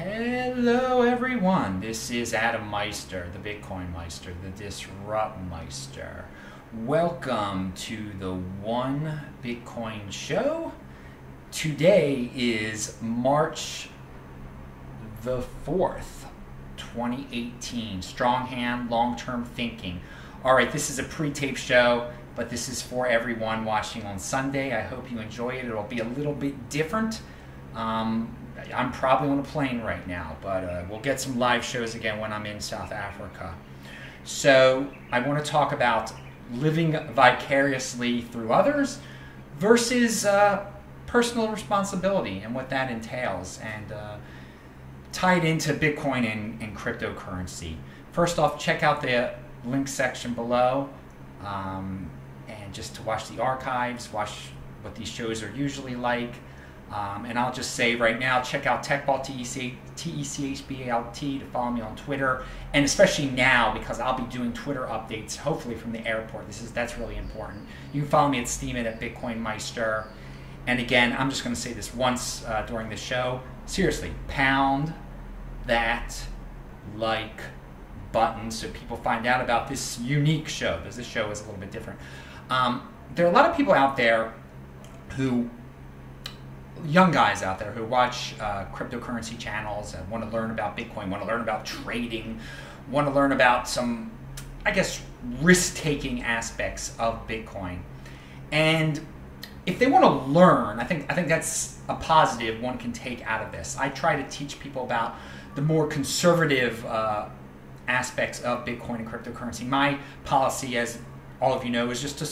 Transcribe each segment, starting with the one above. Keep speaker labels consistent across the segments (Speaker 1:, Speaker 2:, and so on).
Speaker 1: Hello everyone, this is Adam Meister, the Bitcoin Meister, the Disrupt Meister. Welcome to the One Bitcoin Show. Today is March the 4th, 2018. Strong hand, long-term thinking. All right, this is a pre-tape show, but this is for everyone watching on Sunday. I hope you enjoy it. It'll be a little bit different. I'm probably on a plane right now, but we'll get some live shows again when I'm in South Africa. So I want to talk about living vicariously through others versus personal responsibility and what that entails, and tie it into Bitcoin and cryptocurrency. First off, check out the link section below, and just to watch the archives, watch what these shows are usually like. And I'll just say right now, check out TechBalt, TECHBALT, to follow me on Twitter, and especially now because I'll be doing Twitter updates, hopefully from the airport. That's really important. You can follow me at Steemit at Bitcoin Meister. And again, I'm just going to say this once during the show. Seriously, pound that like button so people find out about this unique show, because this show is a little bit different. There are a lot of people out there young guys out there who watch cryptocurrency channels and want to learn about Bitcoin, want to learn about trading, want to learn about some, I guess, risk-taking aspects of Bitcoin. And if they want to learn, I think that's a positive one can take out of this. I try to teach people about the more conservative aspects of Bitcoin and cryptocurrency. My policy, as all of you know, is just to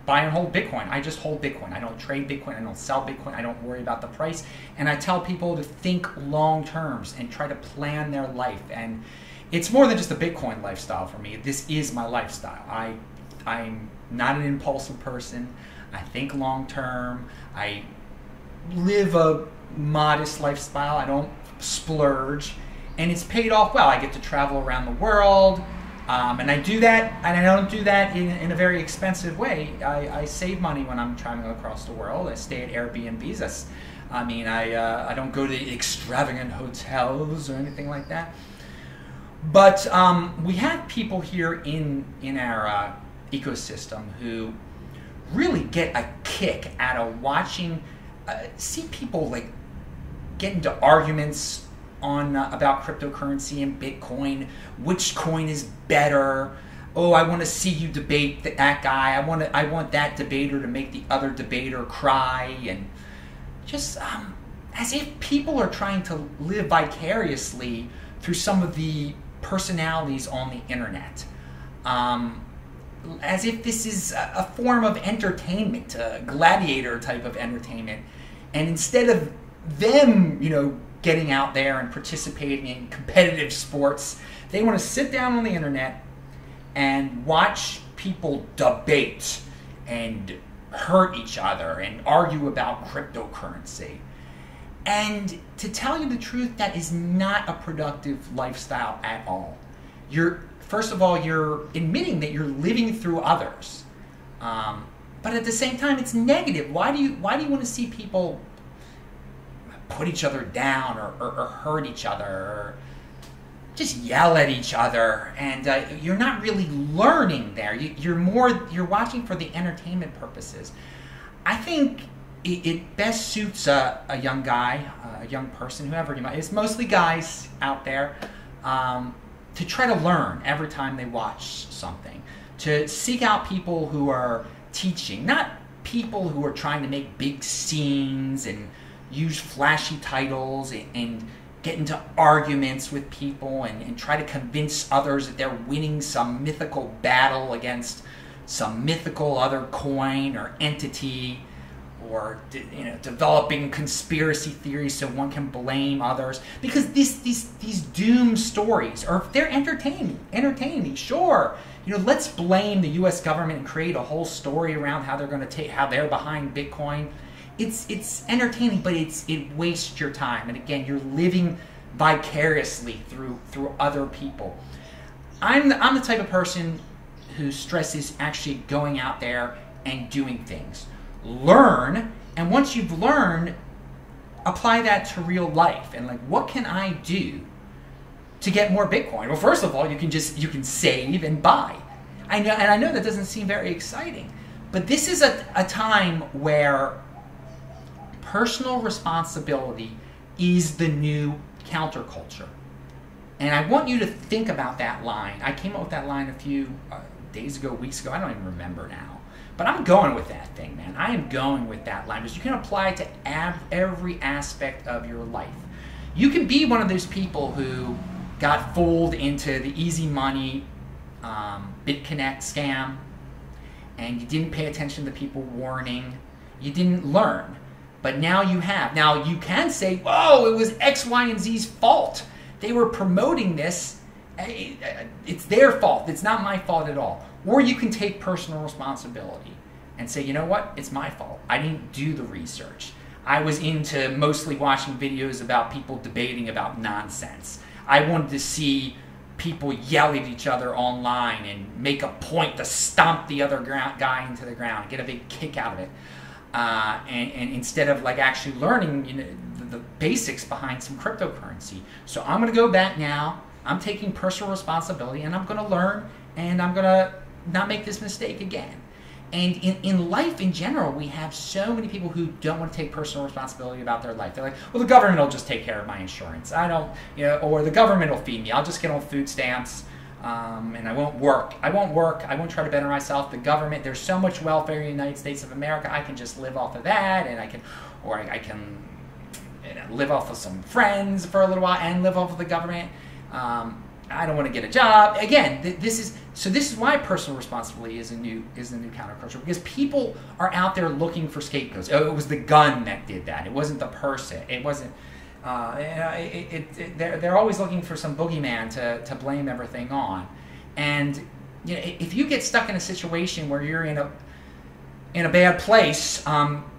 Speaker 1: buy and hold Bitcoin. I just hold Bitcoin. I don't trade Bitcoin. I don't sell Bitcoin. I don't worry about the price. And I tell people to think long terms and try to plan their life. And it's more than just a Bitcoin lifestyle for me. This is my lifestyle. I'm not an impulsive person. I think long term. I live a modest lifestyle. I don't splurge. And it's paid off well. I get to travel around the world. And I do that, and I don't do that in a very expensive way. I save money when I'm traveling across the world. I stay at Airbnbs. I don't go to extravagant hotels or anything like that. But we have people here in our ecosystem who really get a kick out of watching, see people like get into arguments about cryptocurrency and Bitcoin, which coin is better. Oh, I want to see you debate that guy. I want that debater to make the other debater cry, and just as if people are trying to live vicariously through some of the personalities on the internet. As if this is a form of entertainment, a gladiator type of entertainment, and instead of them, getting out there and participating in competitive sports, they want to sit down on the internet and watch people debate and hurt each other and argue about cryptocurrency. And to tell you the truth, that is not a productive lifestyle at all. First of all, you're admitting that you're living through others, but at the same time, it's negative. Why do you want to see people put each other down or hurt each other or just yell at each other? And you're not really learning there. You're watching for the entertainment purposes. I think it best suits a young guy, a young person, whoever you might. It's mostly guys out there, to try to learn every time they watch something, to seek out people who are teaching, not people who are trying to make big scenes and use flashy titles and get into arguments with people and try to convince others that they're winning some mythical battle against some mythical other coin or entity, or developing conspiracy theories so one can blame others. Because these doom stories, or if they're entertaining, sure, let's blame the U.S. government and create a whole story around how they're behind Bitcoin. It's entertaining, but it wastes your time. And again, you're living vicariously through other people. I'm the type of person who stresses actually going out there and doing things. Learn, and once you've learned, apply that to real life and like, what can I do to get more Bitcoin? Well, first of all, you can save and buy. I know that doesn't seem very exciting, but this is a time where personal responsibility is the new counterculture. And I want you to think about that line. I came up with that line a few days ago, weeks ago. I don't even remember now. But I'm going with that thing, man. I am going with that line because you can apply it to every aspect of your life. You can be one of those people who got fooled into the easy money BitConnect scam, and you didn't pay attention to people warning. You didn't learn. But now you have. Now you can say, whoa, it was X, Y, and Z's fault. They were promoting this. It's their fault. It's not my fault at all. Or you can take personal responsibility and say, you know what? It's my fault. I didn't do the research. I was into mostly watching videos about people debating about nonsense. I wanted to see people yell at each other online and make a point to stomp the other guy into the ground, get a big kick out of it. And instead of like actually learning, you know, the basics behind some cryptocurrency. So I'm going to go back now. I'm taking personal responsibility, and I'm going to learn, and I'm going to not make this mistake again. And in life in general, we have so many people who don't want to take personal responsibility about their life. They're like, well, the government will just take care of my insurance. I don't, you know, or the government will feed me. I'll just get on food stamps, and I won't work. I won't try to better myself. The government, there's so much welfare in the United States of America. I can just live off of that, and I can you know, live off of some friends for a little while and live off of the government. I don't want to get a job. Again, this is why personal responsibility is the new counterculture, because people are out there looking for scapegoats. Oh, it was the gun that did that. It wasn't the person. It wasn't. They're always looking for some boogeyman to blame everything on. And you know, if you get stuck in a situation where you're in a bad place,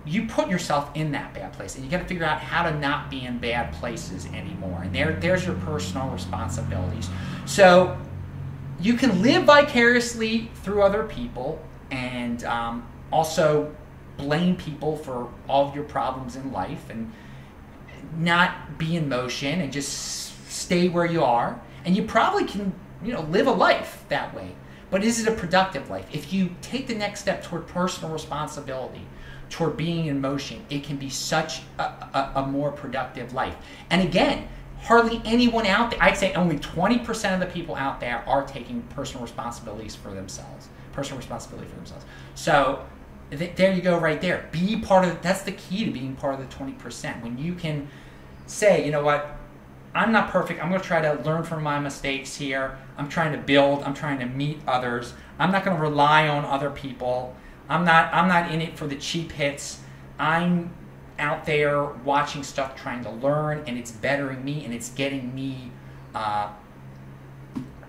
Speaker 1: you put yourself in that bad place, and you got to figure out how to not be in bad places anymore. And there's your personal responsibilities. So you can live vicariously through other people, and also blame people for all of your problems in life, and not be in motion, and just stay where you are. And you probably can, you know, live a life that way. But is it a productive life? If you take the next step toward personal responsibility, toward being in motion, it can be such a more productive life. And again, hardly anyone out there, I'd say only 20% of the people out there are taking personal responsibility for themselves. So there you go right there. Be part of, that's the key to being part of the 20%. When you can say, you know what, I'm not perfect. I'm going to try to learn from my mistakes here. I'm trying to build. I'm trying to meet others. I'm not going to rely on other people. I'm not in it for the cheap hits. I'm out there watching stuff, trying to learn, and it's bettering me, and it's getting me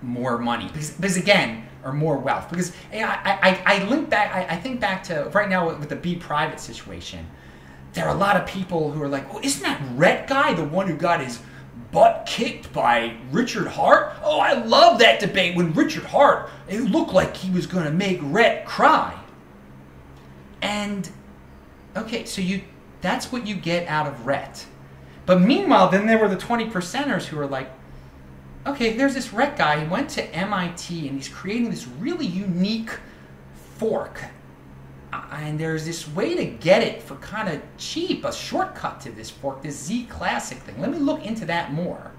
Speaker 1: more money. Because again, or more wealth. Because I link back, I think back to right now with the Be Private situation. There are a lot of people who are like, well, isn't that Rhett guy the one who got his butt kicked by Richard Hart? Oh, I love that debate when Richard Hart, it looked like he was going to make Rhett cry. And, okay, so that's what you get out of Rhett. But meanwhile, then there were the 20%ers who were like, okay, there's this Rhett guy, he went to MIT, and he's creating this really unique fork. And there's this way to get it for kind of cheap, a shortcut to this fork, this Z Classic thing. Let me look into that more.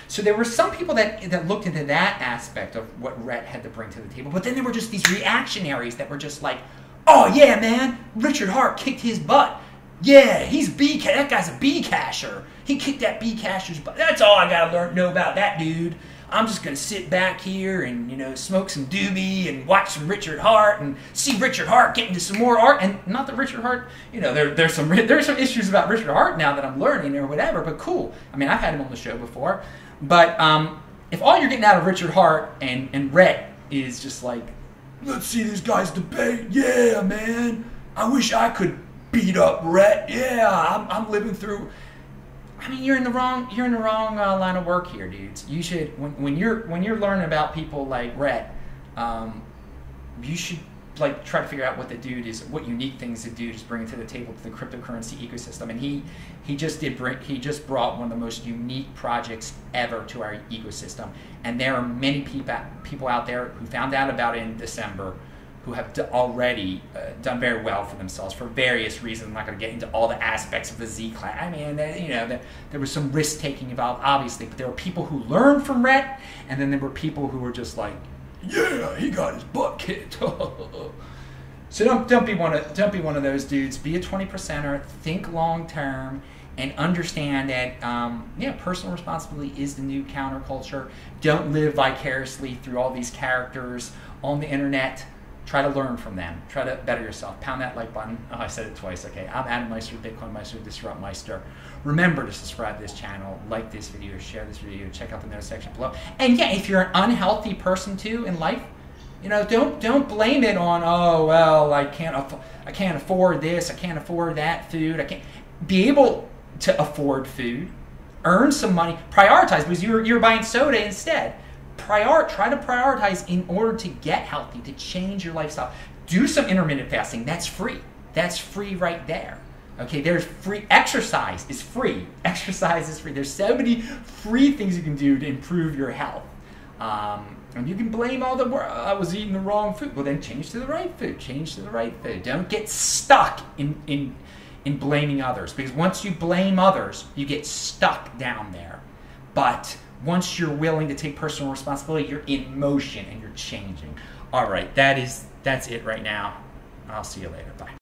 Speaker 1: So there were some people that looked into that aspect of what Rhett had to bring to the table. But then there were just these reactionaries that were just like, oh yeah, man, Richard Hart kicked his butt. Yeah, that guy's a B-casher. He kicked that B-casher's butt. That's all I gotta know about that dude. I'm just gonna sit back here and, you know, smoke some doobie and watch some Richard Hart and see Richard Hart get into some more art. And not that Richard Hart, you know, there's some issues about Richard Hart now that I'm learning or whatever. But cool. I mean, I've had him on the show before. But if all you're getting out of Richard Hart and Rhett is just like, let's see these guys debate. Yeah, man. I wish I could beat up Rhett. Yeah, I'm living through. I mean, you're in the wrong line of work here, dudes. You should when you're learning about people like Rhett, you should like try to figure out what what unique things the dude is bringing to the table to the cryptocurrency ecosystem. And he just brought one of the most unique projects ever to our ecosystem. And there are many people out there who found out about it in December, who have already done very well for themselves for various reasons. I'm not going to get into all the aspects of the Z class. I mean, there was some risk taking involved, obviously, but there were people who learned from Rhett, and then there were people who were just like, yeah, he got his butt kicked. So don't be one of those dudes. Be a 20%er. Think long term, and understand that personal responsibility is the new counterculture. Don't live vicariously through all these characters on the internet. Try to learn from them. Try to better yourself. Pound that like button. Oh, I said it twice. Okay, I'm Adam Meister, Bitcoin Meister, Disrupt Meister. Remember to subscribe to this channel, like this video, share this video, check out the notes section below. And yeah, if you're an unhealthy person too in life, don't blame it on, oh well, I can't afford this, I can't afford that food. I can't be able to afford food. Earn some money. Prioritize, because you're buying soda instead. Try to prioritize in order to get healthy, to change your lifestyle. Do some intermittent fasting. That's free. That's free right there. Okay, there's free. Exercise is free. Exercise is free. There's so many free things you can do to improve your health. And you can blame all the world. I was eating the wrong food. Well, then change to the right food. Change to the right food. Don't get stuck in blaming others, because once you blame others, you get stuck down there. But once you're willing to take personal responsibility, you're in motion and you're changing. All right, that's it right now. I'll see you later. Bye.